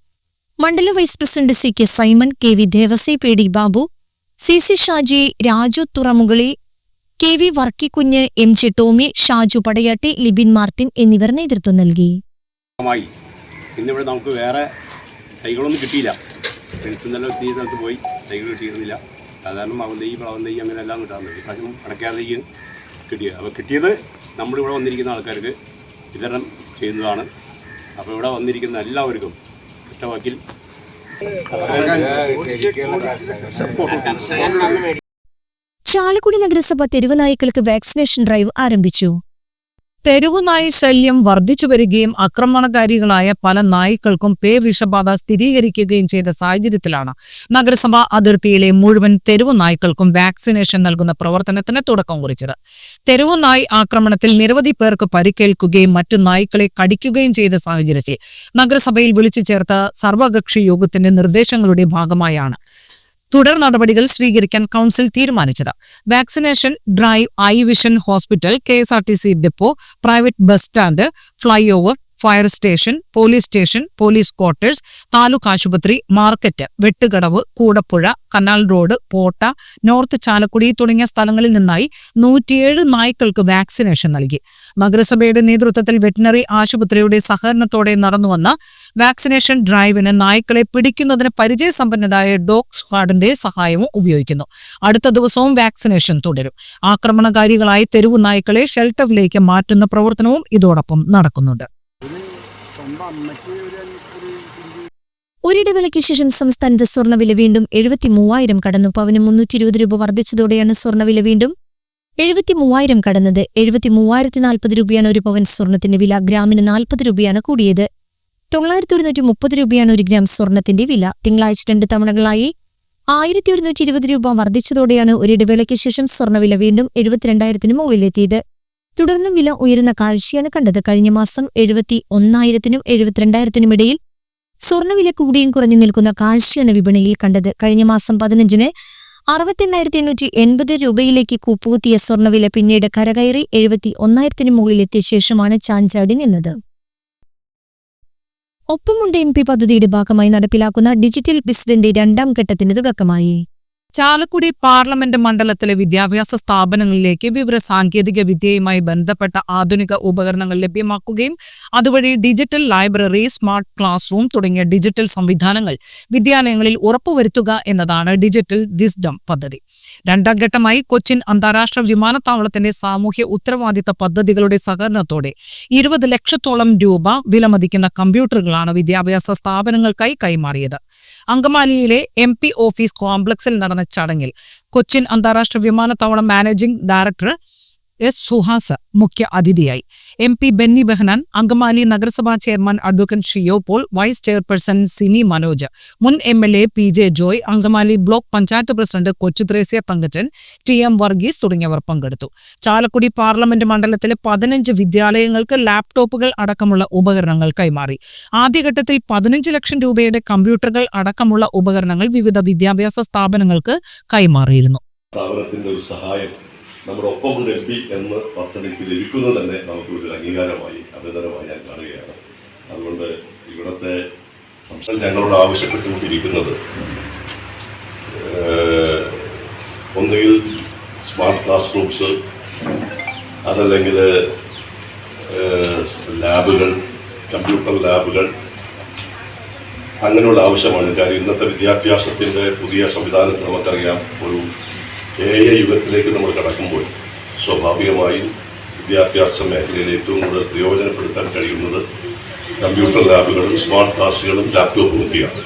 മണ്ഡലം vice president CK Simon, KV Devassy, PD Babu, CC Shaji, Raju Thuramukali, KV Varkkikunju, MG Tomy, Shaju Padayatti, Libin Martin എന്നിവർ നേതൃത്വം നൽകി. ഇന്നിവിടെ നമുക്ക് വേറെ തൈകളൊന്നും കിട്ടിയില്ല. ഇന്നലെ ഒത്തിരി സ്ഥലത്ത് പോയി തൈകൾ കിട്ടിയിരുന്നില്ല. സാധാരണ മാവൻ തൈ, പ്ലാവൻ തൈ അങ്ങനെ എല്ലാം കിട്ടാറുണ്ട്. ഇപ്രാവശ്യം അടയ്ക്കാതെ തൈ കിട്ടിയത്. അപ്പോൾ കിട്ടിയത് നമ്മളിവിടെ വന്നിരിക്കുന്ന ആൾക്കാർക്ക് വിതരണം ചെയ്യുന്നതാണ്. അപ്പോൾ ഇവിടെ വന്നിരിക്കുന്ന എല്ലാവർക്കും ഇഷ്ടവാക്കിൽ ചാലക്കുടി നഗരസഭ തെരുവ് നായ്ക്കൾക്ക് വാക്സിനേഷൻ ഡ്രൈവ് ആരംഭിച്ചു. തെരുവുനായി ശല്യം വർദ്ധിച്ചു വരികയും ആക്രമണകാരികളായ പല നായ്ക്കൾക്കും വിഷബാധ സ്ഥിരീകരിക്കുകയും ചെയ്ത സാഹചര്യത്തിലാണ് നഗരസഭാ അതിർത്തിയിലെ മുഴുവൻ തെരുവുനായ്ക്കൾക്കും വാക്സിനേഷൻ നൽകുന്ന പ്രവർത്തനത്തിന് തുടക്കം കുറിച്ചത്. തെരുവുനായ് ആക്രമണത്തിൽ നിരവധി പേർക്ക് പരിക്കേൽക്കുകയും മറ്റു നായ്ക്കളെ കടിക്കുകയും ചെയ്ത സാഹചര്യത്തിൽ നഗരസഭയിൽ വിളിച്ചു ചേർത്ത സർവകക്ഷി യോഗത്തിന്റെ നിർദ്ദേശങ്ങളുടെ ഭാഗമായാണ് തുടർ നടപടികൾ സ്വീകരിക്കാൻ കൌൺസിൽ തീരുമാനിച്ചത്. Vaccination drive I vision hospital, KSRTC depot, private bus stand, fly over, fire station, police quarters, taluk ആശുപത്രി, market, Vettukadavu, Koodapuzha, canal road, പോട്ട, നോർത്ത് ചാലക്കുടി തുടങ്ങിയ സ്ഥലങ്ങളിൽ നിന്നായി 107 നായ്ക്കൾക്ക് വാക്സിനേഷൻ നൽകി. നഗരസഭയുടെ നേതൃത്വത്തിൽ വെറ്റിനറി ആശുപത്രിയുടെ സഹകരണത്തോടെ നടന്നുവന്ന വാക്സിനേഷൻ ഡ്രൈവിന് നായ്ക്കളെ പിടിക്കുന്നതിന് പരിചയസമ്പന്നരായ ഡോഗ് സ്ക്വാഡിന്റെ സഹായവും ഉപയോഗിക്കുന്നു. അടുത്ത ദിവസവും വാക്സിനേഷൻ തുടരും. ആക്രമണകാരികളായ തെരുവു നായ്ക്കളെ ഷെൽട്ടറിലേക്ക് മാറ്റുന്ന പ്രവർത്തനവും ഇതോടൊപ്പം നടക്കുന്നുണ്ട്. ഒരിടവേളയ്ക്ക് ശേഷം സംസ്ഥാനത്ത് സ്വർണ്ണവില വീണ്ടും 73,000 കടന്നു. പവന് 320 രൂപ വർദ്ധിച്ചതോടെയാണ് സ്വർണ്ണവില വീണ്ടും 73,000 കടന്നത്. 73,040 രൂപയാണ് ഒരു പവൻ സ്വർണത്തിന്റെ വില. ഗ്രാമിന് 40 രൂപയാണ് കൂടിയത്. 9,130 രൂപയാണ് ഒരു ഗ്രാം സ്വർണത്തിന്റെ വില. തിങ്കളാഴ്ച 2 തവണകളായി 1,120 രൂപ വർദ്ധിച്ചതോടെയാണ് ഒരിടവേളയ്ക്ക് ശേഷം സ്വർണ്ണവില വീണ്ടും 72,000-ന് മുകളിലെത്തിയത്. തുടർന്നും വില ഉയരുന്ന കാഴ്ചയാണ് കണ്ടത്. കഴിഞ്ഞ മാസം 71,000-നും 72,000-നും ഇടയിൽ സ്വർണ്ണവില കൂടിയും കുറഞ്ഞു നിൽക്കുന്ന കാഴ്ചയാണ് വിപണിയിൽ കണ്ടത്. കഴിഞ്ഞ മാസം 15-ന് 68,880 രൂപയിലേക്ക് കൂപ്പുകുത്തിയ സ്വർണ്ണവില പിന്നീട് കരകയറി 71,000-ന് മുകളിലെത്തിയ ശേഷമാണ് ചാഞ്ചാടി നിന്നത്. ഒപ്പമുണ്ട് MP പദ്ധതിയുടെ ഭാഗമായി നടപ്പിലാക്കുന്ന ഡിജിറ്റൽ ബിസിനസിന്റെ 2ാം ഘട്ടത്തിന് തുടക്കമായി. ചാലക്കുടി പാർലമെന്റ് മണ്ഡലത്തിലെ വിദ്യാഭ്യാസ സ്ഥാപനങ്ങളിലേക്ക് വിവര സാങ്കേതിക വിദ്യയുമായി ബന്ധപ്പെട്ട ആധുനിക ഉപകരണങ്ങൾ ലഭ്യമാക്കുകയും അതുവഴി digital library, smart class room തുടങ്ങിയ ഡിജിറ്റൽ സംവിധാനങ്ങൾ വിദ്യാലയങ്ങളിൽ ഉറപ്പുവരുത്തുക എന്നതാണ് ഡിജിറ്റൽ വിസ്ഡം പദ്ധതി. 2ാം ഘട്ടമായി കൊച്ചിൻ അന്താരാഷ്ട്ര വിമാനത്താവളത്തിന്റെ സാമൂഹ്യ ഉത്തരവാദിത്ത പദ്ധതികളുടെ സഹകരണത്തോടെ 20 ലക്ഷത്തോളം രൂപ വിലമതിക്കുന്ന കമ്പ്യൂട്ടറുകളാണ് വിദ്യാഭ്യാസ സ്ഥാപനങ്ങൾക്കായി കൈമാറിയത്. അങ്കമാലിയിലെ MP ഓഫീസ് കോംപ്ലക്സിൽ നടന്ന ചടങ്ങിൽ കൊച്ചിൻ അന്താരാഷ്ട്ര വിമാനത്താവളം മാനേജിംഗ് ഡയറക്ടർ S. സുഹാസ് മുഖ്യ അതിഥിയായി. MP ബെന്നി ബെഹനാൻ, അങ്കമാലി നഗരസഭാ chairman advocate Shiyo Paul, vice chairperson Sini Manoj, മുൻ MLA PJ Joy, Angamaly block panchayat president Kochuthresia Thankachan, TM Varghese തുടങ്ങിയവർ പങ്കെടുത്തു. ചാലക്കുടി പാർലമെന്റ് മണ്ഡലത്തിലെ 15 വിദ്യാലയങ്ങൾക്ക് ലാപ്ടോപ്പുകൾ അടക്കമുള്ള ഉപകരണങ്ങൾ കൈമാറി. ആദ്യഘട്ടത്തിൽ 15 ലക്ഷം രൂപയുടെ കമ്പ്യൂട്ടറുകൾ അടക്കമുള്ള ഉപകരണങ്ങൾ വിവിധ വിദ്യാഭ്യാസ സ്ഥാപനങ്ങൾക്ക് കൈമാറിയിരുന്നു. സ്ഥാപനത്തിന്റെ ഒരു സഹായം നമ്മുടെ ഒപ്പമുണ്ട് MP എന്ന പദ്ധതിക്ക് ലഭിക്കുന്നത് തന്നെ നമുക്ക് ഒരു അംഗീകാരമായി, അഭിനന്ദനമായി ഞാൻ കാണുകയാണ്. അതുകൊണ്ട് ഇവിടുത്തെ സംസ്ഥാനം ഞങ്ങളോട് ആവശ്യപ്പെട്ടുകൊണ്ടിരിക്കുന്നത് ഒന്നുകിൽ സ്മാർട്ട് ക്ലാസ് റൂംസ്, അതല്ലെങ്കിൽ ലാബുകൾ, കമ്പ്യൂട്ടർ ലാബുകൾ, അങ്ങനെയുള്ള ആവശ്യമാണ്. കാര്യം ഇന്നത്തെ വിദ്യാഭ്യാസത്തിൻ്റെ പുതിയ സംവിധാനത്തിൽ നമുക്കറിയാം, ഒരു AI യുഗത്തിലേക്ക് നമ്മൾ കടക്കുമ്പോൾ സ്വാഭാവികമായും വിദ്യാഭ്യാസ മേഖലയിൽ ഏറ്റവും കൂടുതൽ പ്രയോജനപ്പെടുത്താൻ കഴിയുന്നത് കമ്പ്യൂട്ടർ ലാബുകളും സ്മാർട്ട് ക്ലാസ്സുകളും ലാപ്ടോപ്പും ഒക്കെയാണ്.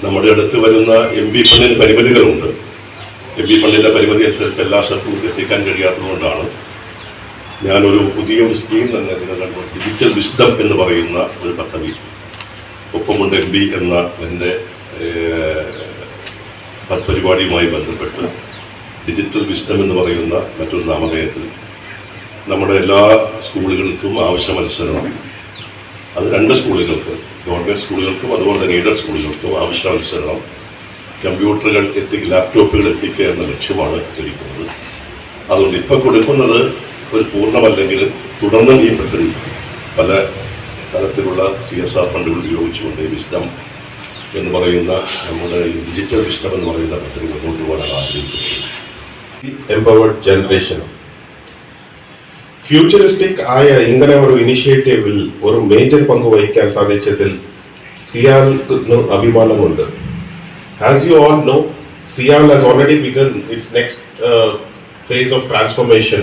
നമ്മുടെ അടുത്ത് വരുന്ന MB ഫണ്ടിന് പരിമിതികളുണ്ട്. MB ഫണ്ടിൻ്റെ പരിമിതി അനുസരിച്ച് എല്ലാ സ്ഥലത്തും എത്തിക്കാൻ കഴിയാത്തതുകൊണ്ടാണ് ഞാനൊരു പുതിയൊരു സ്കീം തന്നെ ഡിജിറ്റൽ വിസ്ഡം എന്ന് പറയുന്ന ഒരു പദ്ധതി, ഒപ്പമുണ്ട് MB എന്ന എൻ്റെ പരിപാടിയുമായി ബന്ധപ്പെട്ട് ഡിജിറ്റൽ വിസ്ഡം എന്ന് പറയുന്ന മറ്റൊരു നാമധേയത്തിൽ നമ്മുടെ എല്ലാ സ്കൂളുകൾക്കും ആവശ്യമനുസരണം, അത് 2 സ്കൂളുകൾക്ക്, ഗവൺമെൻറ് സ്കൂളുകൾക്കും അതുപോലെ തന്നെ എയ്ഡഡ് സ്കൂളുകൾക്കും ആവശ്യാനുസരണം കമ്പ്യൂട്ടറുകൾ ലാപ്ടോപ്പുകൾ എത്തിക്കുക എന്ന ലക്ഷ്യമാണ് ലഭിക്കുന്നത്. അതുകൊണ്ട് ഇപ്പോൾ കൊടുക്കുന്നത് ഒരു പൂർണ്ണമല്ലെങ്കിലും തുടർന്നും ഈ പദ്ധതി പല തരത്തിലുള്ള CSR ഫണ്ടുകൾ ഉപയോഗിച്ചുകൊണ്ട് വിസ്ഡം എന്ന് പറയുന്ന നമ്മുടെ ഡിജിറ്റൽ വിസ്ഡം എന്ന് പറയുന്ന പദ്ധതി കൊണ്ടുപോകാനാണ് ആഗ്രഹിക്കുന്നത്. എംപവേർഡ് ജനറേഷൻ ഫ്യൂച്ചറിസ്റ്റിക് ആയ ഇങ്ങനെ ഒരു ഇനിഷ്യേറ്റീവിൽ ഒരു മേജർ പങ്ക് വഹിക്കാൻ സാധിച്ചതിൽ സിയാലിന് അഭിമാനമുണ്ട്. As you all know, Sial has already begun its next phase of transformation,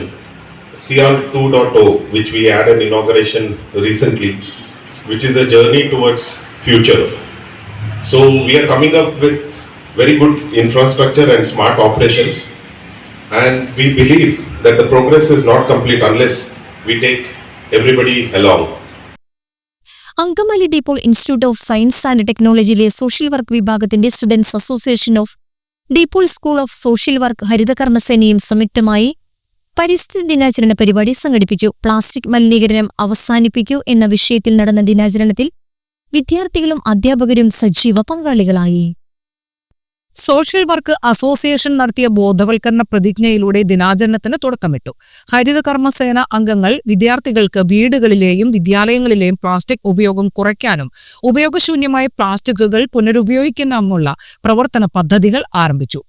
Sial 2.0, which we had an inauguration recently, which is a journey towards future. So we are coming up with very good infrastructure and smart operations, and we believe that the progress is not complete unless we take everybody along. Angamaly DePaul institute of science and ടെക്നോളജിയിലെ social work വിഭാഗത്തിന്റെ students association of DePaul school of social work ഹരിതകർമ്മസേനയും സംയുക്തമായി പരിസ്ഥിതി ദിനാചരണ പരിപാടി സംഘടിപ്പിച്ചു. Plastic മലിനീകരണം അവസാനിപ്പിക്കൂ എന്ന വിഷയത്തിൽ നടന്ന ദിനാചരണത്തിൽ വിദ്യാർത്ഥികളും അധ്യാപകരും സജീവ പങ്കാളികളായി. സോഷ്യൽ വർക്ക് അസോസിയേഷൻ നടത്തിയ ബോധവൽക്കരണ പ്രതിജ്ഞയിലൂടെ ദിനാചരണത്തിന് തുടക്കമിട്ടു. ഹരിതകർമ്മസേന അംഗങ്ങൾ വിദ്യാർത്ഥികൾക്ക് വീടുകളിലെയും വിദ്യാലയങ്ങളിലെയും പ്ലാസ്റ്റിക് ഉപയോഗം കുറയ്ക്കാനും ഉപയോഗശൂന്യമായ പ്ലാസ്റ്റിക്കുകൾ പുനരുപയോഗിക്കാനുമുള്ള പ്രവർത്തന പദ്ധതികൾ ആരംഭിച്ചു.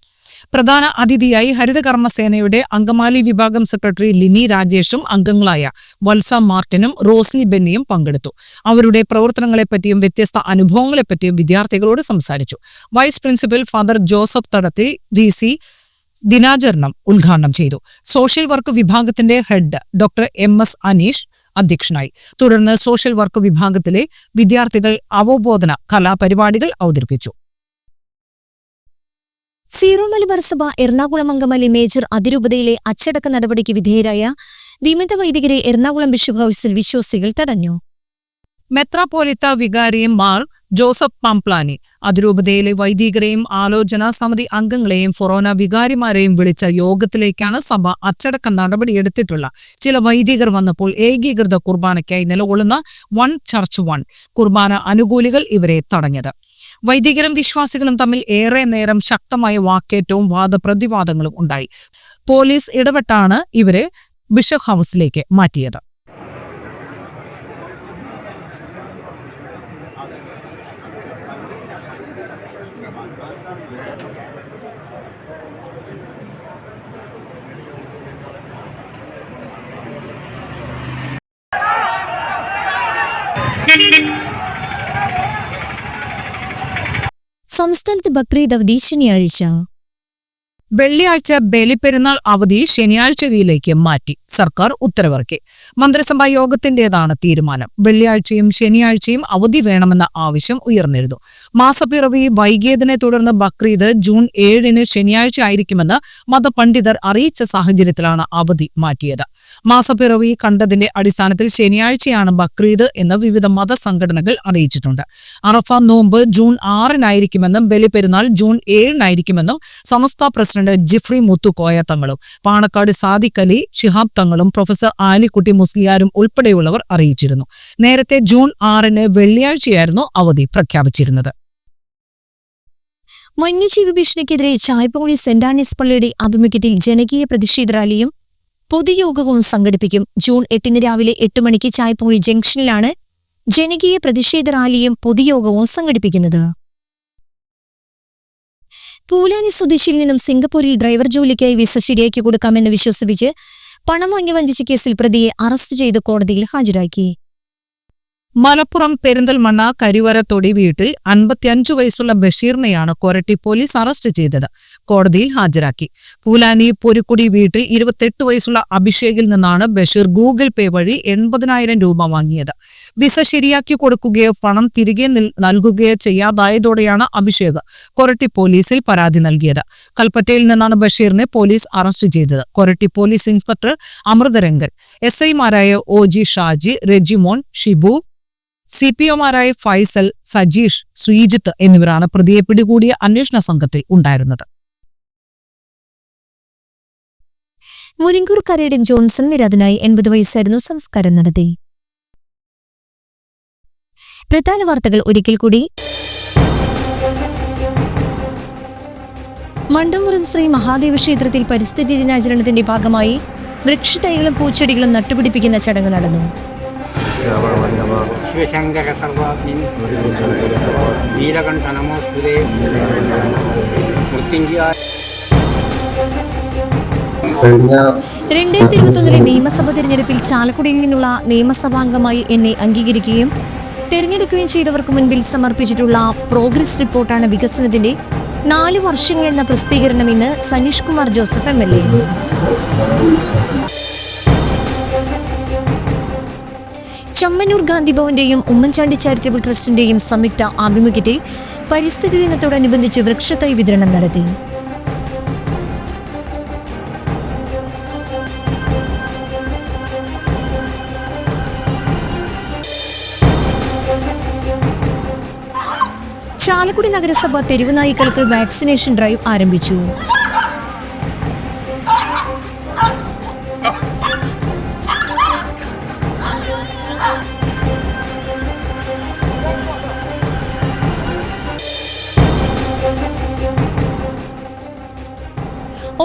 പ്രധാന അതിഥിയായി ഹരിതകർമ്മസേനയുടെ അങ്കമാലി വിഭാഗം സെക്രട്ടറി ലിനി രാജേഷും അംഗങ്ങളായ വത്സ മാർട്ടിനും റോസ്ലി ബെന്നിയും പങ്കെടുത്തു. അവരുടെ പ്രവർത്തനങ്ങളെപ്പറ്റിയും വ്യത്യസ്ത അനുഭവങ്ങളെപ്പറ്റിയും വിദ്യാർത്ഥികളോട് സംസാരിച്ചു. Vice principal father Joseph Thadathil VC ദിനാചരണം ഉദ്ഘാടനം ചെയ്തു. സോഷ്യൽ വർക്ക് വിഭാഗത്തിന്റെ ഹെഡ് ഡോക്ടർ MS അനീഷ് അധ്യക്ഷനായി. തുടർന്ന് സോഷ്യൽ വർക്ക് വിഭാഗത്തിലെ വിദ്യാർത്ഥികൾ അവബോധന കലാപരിപാടികൾ അവതരിപ്പിച്ചു. സീറോ മലബാർ സഭ എറണാകുളം അങ്കമാലി മേജർ അതിരൂപതയിലെ അച്ചടക്ക നടപടിക്ക് വിധേയരായ വിമത വൈദികരെ എറണാകുളം ബിഷപ്പ് ഹൌസിൽ വിശ്വാസികൾ തടഞ്ഞു. മെത്രാപ്പോലിത്ത വികാരിയും മാർ ജോസഫ് പാംപ്ലാനി അതിരൂപതയിലെ വൈദികരെയും ആലോചനാ സമിതി അംഗങ്ങളെയും ഫൊറോന വികാരിമാരെയും വിളിച്ച യോഗത്തിലേക്കാണ് സഭ അച്ചടക്ക നടപടിയെടുത്തിട്ടുള്ള ചില വൈദികർ വന്നപ്പോൾ ഏകീകൃത കുർബാനയ്ക്കായി നിലകൊള്ളുന്ന വൺ ചർച്ച് വൺ കുർബാന അനുകൂലികൾ ഇവരെ തടഞ്ഞത്. വൈദികരും വിശ്വാസികളും തമ്മിൽ ഏറെ നേരം ശക്തമായ വാക്കേറ്റവും വാദപ്രതിവാദങ്ങളും ഉണ്ടായി. പോലീസ് ഇടപെട്ടാണ് ഇവരെ ബിഷപ്പ് ഹൌസിലേക്ക് മാറ്റിയത്. സംസ്ഥാനത്ത് ബക്രീദ് അവധി ശനിയാഴ്ച. വെള്ളിയാഴ്ച ബലിപ്പെരുന്നാൾ അവധി ശനിയാഴ്ചയിലേക്ക് മാറ്റി സർക്കാർ ഉത്തരവിറക്കി. മന്ത്രിസഭാ യോഗത്തിന്റേതാണ് തീരുമാനം. വെള്ളിയാഴ്ചയും ശനിയാഴ്ചയും അവധി വേണമെന്ന ആവശ്യം ഉയർന്നിരുന്നു. മാസപ്പിറവി വൈകിയതിനെ തുടർന്ന് ബക്രീദ് ജൂൺ 7 ശനിയാഴ്ച ആയിരിക്കുമെന്ന് മതപണ്ഡിതർ അറിയിച്ച സാഹചര്യത്തിലാണ് അവധി മാറ്റിയത്. മാസപ്പിറവി കണ്ടതിന്റെ അടിസ്ഥാനത്തിൽ ശനിയാഴ്ചയാണ് ബക്രീദ് എന്ന് വിവിധ മതസംഘടനകൾ അറിയിച്ചിട്ടുണ്ട്. അറഫ നോമ്പ് ജൂൺ 6 ബലിപ്പെരുന്നാൾ ജൂൺ 7 സമസ്ത പ്രസിഡന്റ് ജിഫ്രി മുത്തുക്കോയ തങ്ങളും പാണക്കാട് സാദിഖ് അലി ശിഹാബ് തങ്ങളും പ്രൊഫസർ ആലിക്കുട്ടി മുസ്ലിയാരും ഉൾപ്പെടെയുള്ളവർ അറിയിച്ചിരുന്നു. നേരത്തെ ജൂൺ 6 വെള്ളിയാഴ്ചയായിരുന്നു അവധി പ്രഖ്യാപിച്ചിരുന്നത്. വന്യജീവി ഭീഷണിക്കെതിരെ ചായപ്പുഴി സെന്റ് ആനീസ് പള്ളിയുടെ ആഭിമുഖ്യത്തിൽ ജനകീയ പ്രതിഷേധ റാലിയും പൊതുയോഗവും സംഘടിപ്പിക്കും. ജൂൺ 8 രാവിലെ 8 മണിക്ക് ചായപ്പുഴി ജംഗ്ഷനിലാണ് ജനകീയ പ്രതിഷേധ റാലിയും പൊതുയോഗവും സംഘടിപ്പിക്കുന്നത്. പൂലാനി സ്വദേശിയിൽ നിന്നും സിംഗപ്പൂരിൽ ഡ്രൈവർ ജോലിക്കായി വിസ ശരിയാക്കി കൊടുക്കാമെന്ന് വിശ്വസിപ്പിച്ച് പണം വാങ്ങി വഞ്ചിച്ച കേസിൽ പ്രതിയെ അറസ്റ്റ് ചെയ്ത് കോടതിയിൽ ഹാജരാക്കി. മലപ്പുറം പെരിന്തൽമണ്ണ കരിവരത്തൊടി വീട്ടിൽ 55 വയസ്സുള്ള ബഷീറിനെയാണ് കൊരട്ടി പോലീസ് അറസ്റ്റ് ചെയ്തത്. കോടതിയിൽ ഹാജരാക്കി. പൂലാനി പൊരുക്കുടി വീട്ടിൽ 28 വയസ്സുള്ള അഭിഷേകിൽ നിന്നാണ് ബഷീർ ഗൂഗിൾ പേ വഴി 80,000 രൂപ വാങ്ങിയത്. വിസ ശരിയാക്കി കൊടുക്കുകയോ പണം തിരികെ നൽകുകയോ ചെയ്യാതായതോടെയാണ് അഭിഷേക് കൊരട്ടി പോലീസിൽ പരാതി നൽകിയത്. കൽപ്പറ്റയിൽ നിന്നാണ് ബഷീറിനെ പോലീസ് അറസ്റ്റ് ചെയ്തത്. കൊരട്ടി പോലീസ് ഇൻസ്പെക്ടർ അമൃതരംഗൻ, SI-മാരായ OG ഷാജി, റെജിമോൻ, ഷിബു, CPO-മാരായ ഫൈസൽ, സജീഷ്, ശ്രീജിത്ത് എന്നിവരാണ് പ്രതിയെ പിടികൂടിയ അന്വേഷണ സംഘത്തിൽ ഉണ്ടായിരുന്നത്. മുരിങ്കൂർ കരയുടെ ജോൺസൺ നിര്യാതനായി. 80 വയസ്സായിരുന്നു. സംസ്കാരം നടത്തി. പ്രധാന വാർത്തകൾ ഒരിക്കൽ കൂടി. മണ്ടമുറം ശ്രീ മഹാദേവ ക്ഷേത്രത്തിൽ പരിസ്ഥിതി ദിനാചരണത്തിന്റെ ഭാഗമായി വൃക്ഷത്തൈകളും പൂച്ചെടികളും നട്ടുപിടിപ്പിക്കുന്ന ചടങ്ങ് നടന്നു. ശിവശങ്കര സർവാത്മൻ നീലകണ്ഠ നമോസ്തുതേ മൃത്യുഞ്ജയ. 2021 നിയമസഭാ തെരഞ്ഞെടുപ്പിൽ ചാലക്കുടിയിൽ നിന്നുള്ള നിയമസഭാംഗമായി എന്നെ അംഗീകരിക്കുകയും തെരഞ്ഞെടുക്കുകയും ചെയ്തവർക്ക് മുൻപിൽ സമർപ്പിച്ചിട്ടുള്ള പ്രോഗ്രസ് റിപ്പോർട്ടാണ് വികസനത്തിന്റെ 4 വർഷങ്ങൾ എന്ന പ്രസിദ്ധീകരണം ഇന്ന് സനീഷ് കുമാർ ജോസഫ് MLA. ചമ്മന്നൂർ ഗാന്ധി ഭവന്റെയും ഉമ്മൻചാണ്ടി ചാരിറ്റബിൾ ട്രസ്റ്റിന്റെയും സംയുക്ത ആഭിമുഖ്യത്തിൽ പരിസ്ഥിതി ദിനത്തോടനുബന്ധിച്ച് വൃക്ഷത്തൈ വിതരണം നടത്തി. ചാലക്കുടി നഗരസഭ തെരുവ് നായ്ക്കൾക്ക് വാക്സിനേഷൻ ഡ്രൈവ് ആരംഭിച്ചു.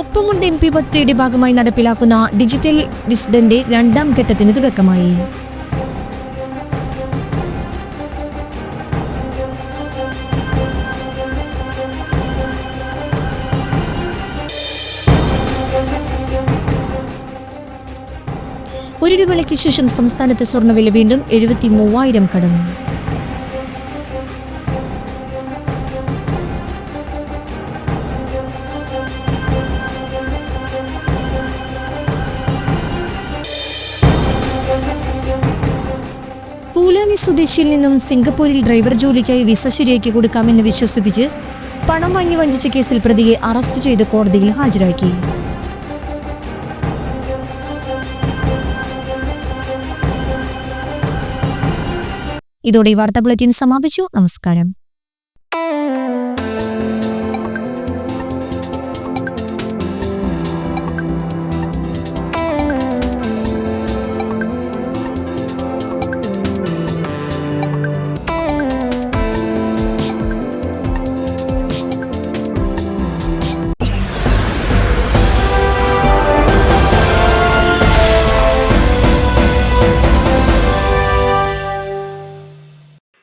ഒപ്പമുണ്ട് MP പദ്ധതിയുടെ ഭാഗമായി നടപ്പിലാക്കുന്ന ഡിജിറ്റൽ വിസ്ഡന്റെ 2ാം ഘട്ടത്തിന് തുടക്കമായി. ഒരിടവേളയ്ക്ക് ശേഷം സംസ്ഥാനത്ത് സ്വർണ്ണവില വീണ്ടും 73,000 കടന്നു. പൂലാനി സ്വദേശിയിൽ നിന്നും സിംഗപ്പൂരിൽ ഡ്രൈവർ ജോലിക്കായി വിസ ശരിയാക്കി കൊടുക്കാമെന്ന് വിശ്വസിപ്പിച്ച് പണം വാങ്ങി വഞ്ചിച്ച കേസിൽ പ്രതിയെ അറസ്റ്റ് ചെയ്ത് കോടതിയിൽ ഹാജരാക്കി. ഇതോടെ വാർത്താ ബുള്ളറ്റിൻ സമാപിച്ചു. നമസ്കാരം.